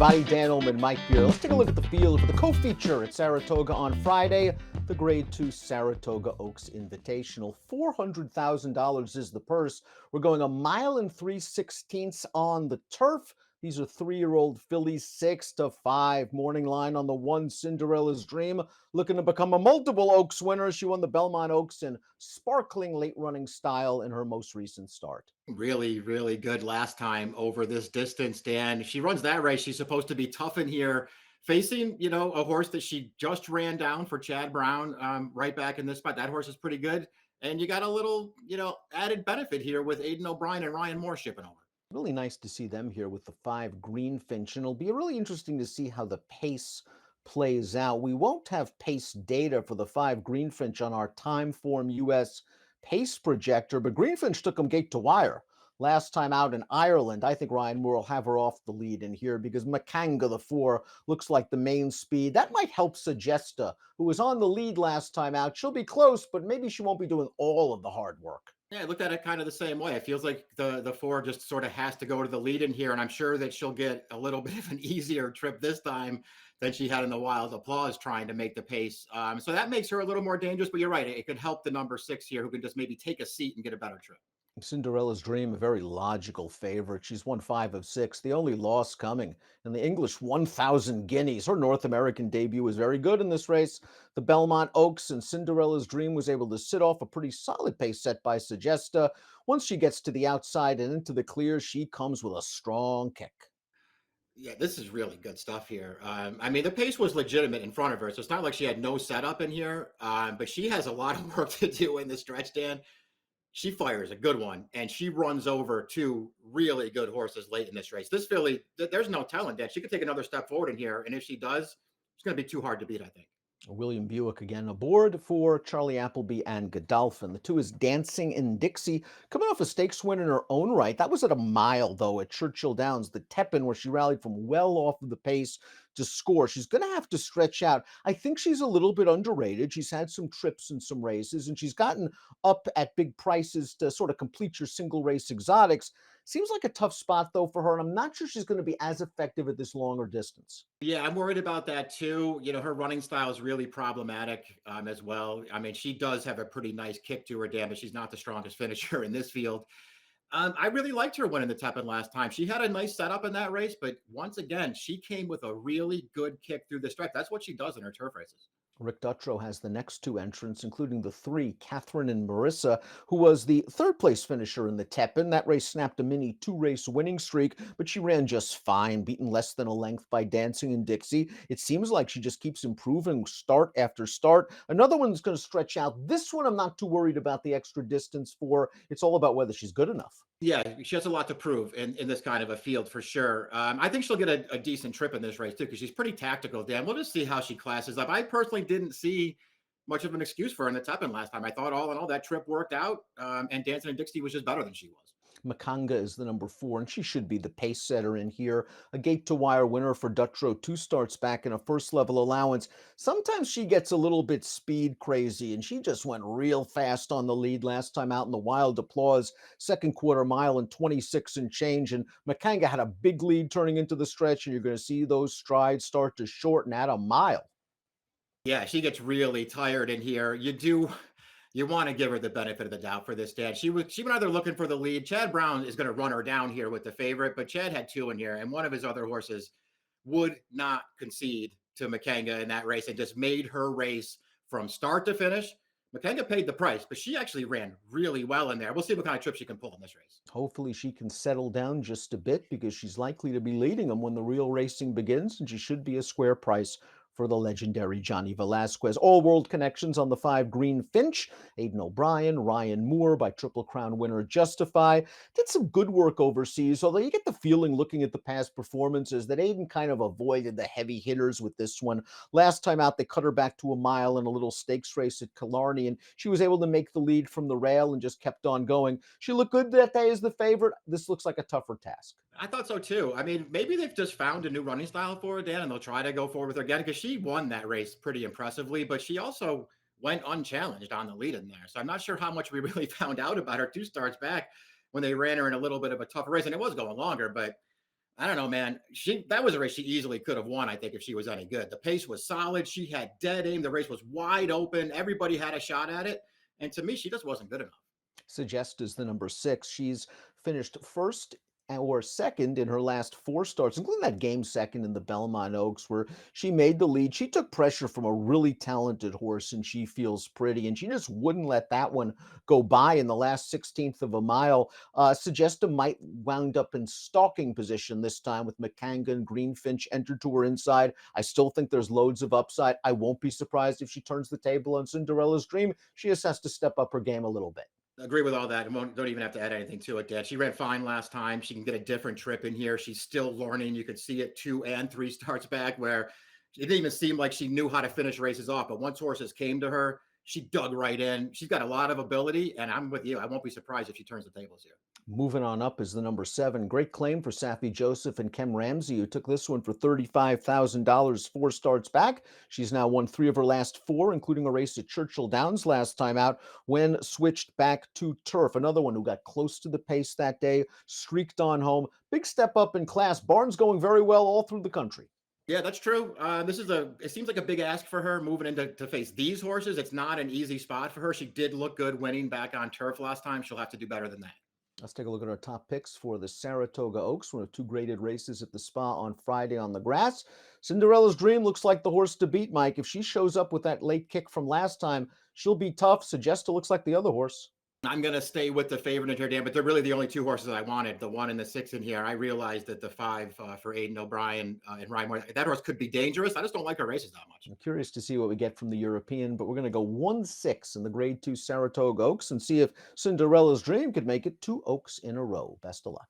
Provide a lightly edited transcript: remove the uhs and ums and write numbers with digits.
everybody. Dan Illman, Mike Beer. Let's take a look at the field for the co-feature at Saratoga on Friday. The Grade 2 Saratoga Oaks Invitational. $400,000 is the purse. We're going 1 mile and 3/16 on the turf. These are 3-year-old fillies, 6-5. Morning line on the 1, Cinderella's Dream, looking to become a multiple Oaks winner. She won the Belmont Oaks in sparkling late running style in her most recent start. Really, really good last time over this distance, Dan. If she runs that race, she's supposed to be tough in here, facing, a horse that she just ran down for Chad Brown, right back in this spot. That horse is pretty good. And you got a little, added benefit here with Aiden O'Brien and Ryan Moore shipping over. Really nice to see them here with the 5 Green Finch, and it'll be really interesting to see how the pace plays out. We won't have pace data for the 5 Green Finch on our Timeform US pace projector, but Green Finch took them gate to wire last time out in Ireland. I think Ryan Moore will have her off the lead in here because Macanga, the 4, looks like the main speed. That might help Segesta, who was on the lead last time out. She'll be close, but maybe she won't be doing all of the hard work. Yeah, I looked at it kind of the same way. It feels like the 4 just sort of has to go to the lead in here, and I'm sure that she'll get a little bit of an easier trip this time than she had in the Wild Applause trying to make the pace. So that makes her a little more dangerous, but you're right. It could help the number 6 here, who can just maybe take a seat and get a better trip. Cinderella's Dream, a very logical favorite. She's won 5 of 6. The only loss coming in the English 1,000 guineas. Her North American debut was very good in this race. The Belmont Oaks, and Cinderella's Dream was able to sit off a pretty solid pace set by Segesta. Once she gets to the outside and into the clear, she comes with a strong kick. Yeah, this is really good stuff here. The pace was legitimate in front of her, so it's not like she had no setup in here, but she has a lot of work to do in the stretch, Dan. She fires a good one, and she runs over 2 really good horses late in this race. This filly, there's no telling, Dan. She could take another step forward in here, and if she does, it's going to be too hard to beat, I think. William Buick again aboard for Charlie Appleby and Godolphin. The 2 is Dancing in Dixie, coming off a stakes win in her own right. That was at 1 mile, though, at Churchill Downs, the Tepin, where she rallied from well off of the pace to score. She's going to have to stretch out. I think she's a little bit underrated. She's had some trips in some races, and she's gotten up at big prices to sort of complete your single race exotics. Seems like a tough spot, though, for her, and I'm not sure she's going to be as effective at this longer distance. Yeah, I'm worried about that too. Her running style is really problematic as well. She does have a pretty nice kick to her, Dan, but she's not the strongest finisher in this field. I really liked her winning the Tepin last time. She had a nice setup in that race, but once again, she came with a really good kick through the stretch. That's what she does in her turf races. Rick Dutrow has the next 2 entrants, including the 3, Katherine and Marissa, who was the 3rd place finisher in the Tepin. That race snapped a mini 2-race winning streak, but she ran just fine, beaten less than a length by Dancing in Dixie. It seems like she just keeps improving start after start. Another one's going to stretch out. This one I'm not too worried about the extra distance for. It's all about whether she's good enough. Yeah, she has a lot to prove in this kind of a field for sure. I think she'll get a decent trip in this race too, because she's pretty tactical, Dan. We'll just see how she classes up. I personally didn't see much of an excuse for her in the Tepin last time. I thought all in all that trip worked out, and Dancing in Dixie was just better than she was. Macanga is the number 4, and she should be the pace setter in here. A gate-to-wire winner for Dutrow, 2 starts back in a first-level allowance. Sometimes she gets a little bit speed crazy, and she just went real fast on the lead last time out in the Wild Applause. Second quarter mile and 26 and change, and Macanga had a big lead turning into the stretch, and you're going to see those strides start to shorten at 1 mile. Yeah, she gets really tired in here. You want to give her the benefit of the doubt for this, Dad. She went either looking for the lead. Chad Brown is going to run her down here with the favorite, but Chad had 2 in here, and one of his other horses would not concede to Macanga in that race and just made her race from start to finish. Macanga paid the price, but she actually ran really well in there. We'll see what kind of trip she can pull in this race. Hopefully she can settle down just a bit, because she's likely to be leading them when the real racing begins, and she should be a square price for the legendary Johnny Velasquez. All world connections on the 5 Green Finch. Aiden O'Brien, Ryan Moore by Triple Crown winner Justify. Did some good work overseas, although you get the feeling looking at the past performances that Aiden kind of avoided the heavy hitters with this one. Last time out, they cut her back to 1 mile in a little stakes race at Killarney, and she was able to make the lead from the rail and just kept on going. She looked good that day as the favorite. This looks like a tougher task. I thought so too. Maybe they've just found a new running style for her, Dan, and they'll try to go forward with her again, because she won that race pretty impressively, but she also went unchallenged on the lead in there. So I'm not sure how much we really found out about her 2 starts back when they ran her in a little bit of a tougher race, and it was going longer, but I don't know, man. That was a race she easily could have won, I think, if she was any good. The pace was solid. She had dead aim. The race was wide open. Everybody had a shot at it. And to me, she just wasn't good enough. Segesta is the number 6. She's finished first or second in her last 4 starts, including that game second in the Belmont Oaks where she made the lead. She took pressure from a really talented horse, and She Feels Pretty, and she just wouldn't let that one go by in the last 16th of a mile. Segesta might wound up in stalking position this time with Macanga and Greenfinch entered to her inside. I still think there's loads of upside. I won't be surprised if she turns the table on Cinderella's Dream. She just has to step up her game a little bit. Agree with all that. And don't even have to add anything to it, Dad. She ran fine last time. She can get a different trip in here. She's still learning. You could see it 2 and 3 starts back where it didn't even seem like she knew how to finish races off. But once horses came to her, she dug right in. She's got a lot of ability, and I'm with you. I won't be surprised if she turns the tables here. Moving on up is the number 7. Great claim for Safi Joseph and Kem Ramsey, who took this one for $35,000 4 starts back. She's now won 3 of her last 4, including a race at Churchill Downs last time out when switched back to turf. Another one who got close to the pace that day, streaked on home. Big step up in class. Barnes going very well all through the country. Yeah, that's true. It seems like a big ask for her moving into to face these horses. It's not an easy spot for her. She did look good winning back on turf last time. She'll have to do better than that. Let's take a look at our top picks for the Saratoga Oaks, one of 2 graded races at the Spa on Friday on the grass. Cinderella's Dream looks like the horse to beat, Mike. If she shows up with that late kick from last time, she'll be tough. Segesta looks like the other horse. I'm going to stay with the favorite in here, Dan, but they're really the only 2 horses I wanted, the 1 and the 6 in here. I realized that the 5 for Aiden O'Brien and Ryan Moore, that horse could be dangerous. I just don't like her races that much. I'm curious to see what we get from the European, but we're going to go 1-6 in the Grade 2 Saratoga Oaks and see if Cinderella's Dream could make it 2 Oaks in a row. Best of luck.